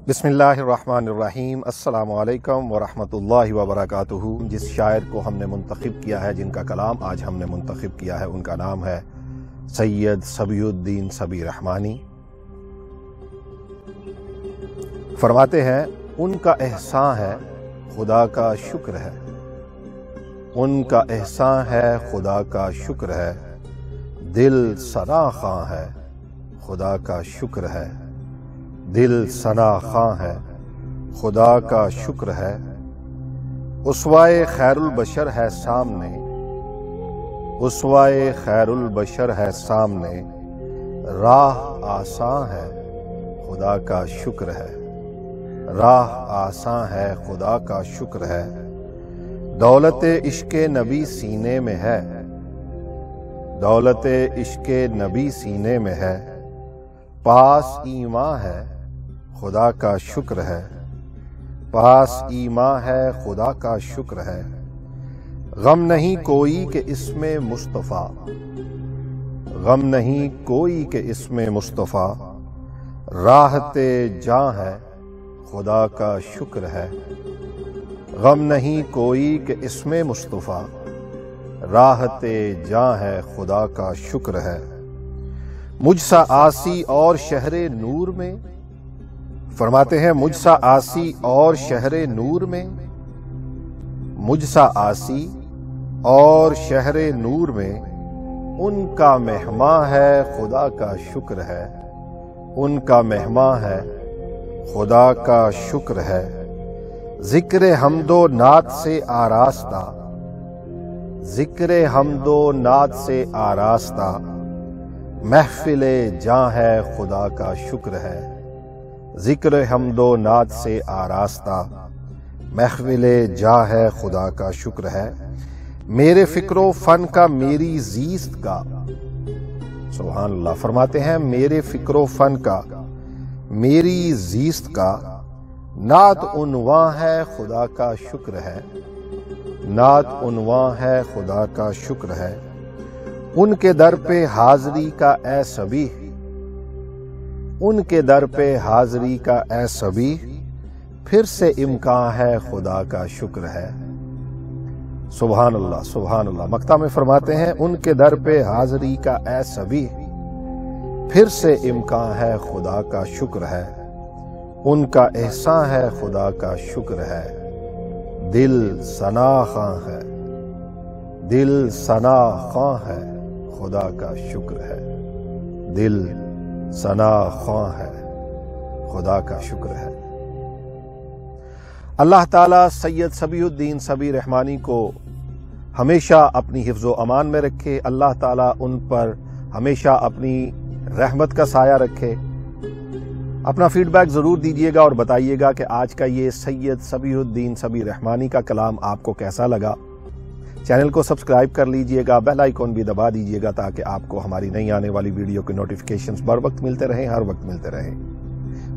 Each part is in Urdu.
بسم اللہ الرحمن الرحیم۔ السلام علیکم ورحمۃ اللہ وبرکاتہ۔ جس شاعر کو ہم نے منتخب کیا ہے، جن کا کلام آج ہم نے منتخب کیا ہے، ان کا نام ہے سید صبی الدین صبی رحمانی۔ فرماتے ہیں ان کا احسان ہے خدا کا شکر ہے، ان کا احسان ہے خدا کا شکر ہے، دل ثنا خواں ہے خدا کا شکر ہے، دل ثنا خواں ہے خدا کا شکر ہے۔ اسوائے خیر البشر ہے سامنے، اسوائے خیر البشر ہے سامنے، راہ آسان ہے خدا کا شکر ہے، راہ آسان ہے خدا کا شکر ہے۔ دولت عشق نبی سینے میں ہے، دولت عشق نبی سینے میں ہے، پاس ایمان ہے خدا کا شکر ہے، پاس ایمان ہے خدا کا شکر ہے۔ غم نہیں کوئی کہ اس میں مصطفیٰ، غم نہیں کوئی کہ اس میں مصطفیٰ، راحت جاں ہے خدا کا شکر ہے، غم نہیں کوئی کہ اس میں مصطفیٰ، راحت جاں ہے خدا کا شکر ہے۔ مجھ سا آسی اور شہر نور میں، فرماتے ہیں مجھ سا آسی اور شہر نور میں، مجھ سا آسی اور شہر نور میں، ان کا مہمان ہے خدا کا شکر ہے، ان کا مہمان ہے خدا کا شکر ہے۔ ذکر حمد و نعت سے آراستہ، ذکر حمد و نعت سے آراستہ، محفل جاں ہے خدا کا شکر ہے، ذکر حمد و نعت سے آراستہ، محفل جاں ہے خدا کا شکر ہے۔ میرے فکر و فن کا میری زیست کا، سبحان اللہ، فرماتے ہیں میرے فکر و فن کا میری زیست کا، نعت عنواں ہے خدا کا شکر ہے، نعت عنواں ہے خدا کا شکر ہے۔ ان کے در پہ حاضری کا اے سبی، ان کے در پہ حاضری کا اے سبی، پھر سے امکان ہے خدا کا شکر ہے۔ سبحان اللہ، سبحان اللہ۔ مقطع میں فرماتے ہیں ان کے در پہ حاضری کا اے سبی، پھر سے امکان ہے خدا کا شکر ہے، ان کا احسان ہے خدا کا شکر ہے، دل ثنا خواں ہے، دل ثنا خواں ہے خدا کا شکر ہے، دل ثنا خواں ہے خدا کا شکر ہے۔ اللہ تعالیٰ سید صبی الدین صبی رحمانی کو ہمیشہ اپنی حفظ و امان میں رکھے، اللہ تعالیٰ ان پر ہمیشہ اپنی رحمت کا سایہ رکھے۔ اپنا فیڈ بیک ضرور دیجیے گا اور بتائیے گا کہ آج کا یہ سید صبی الدین صبی رحمانی کا کلام آپ کو کیسا لگا۔ چینل کو سبسکرائب کر لیجئے گا، بیل آئیکن بھی دبا دیجئے گا تاکہ آپ کو ہماری نئی آنے والی ویڈیو کے نوٹیفیکیشنز بر وقت ملتے رہیں، ہر وقت ملتے رہیں۔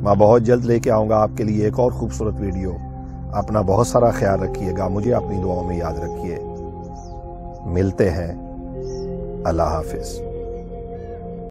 میں بہت جلد لے کے آؤں گا آپ کے لیے ایک اور خوبصورت ویڈیو۔ اپنا بہت سارا خیال رکھیے گا، مجھے اپنی دعاؤں میں یاد رکھیے۔ ملتے ہیں، اللہ حافظ۔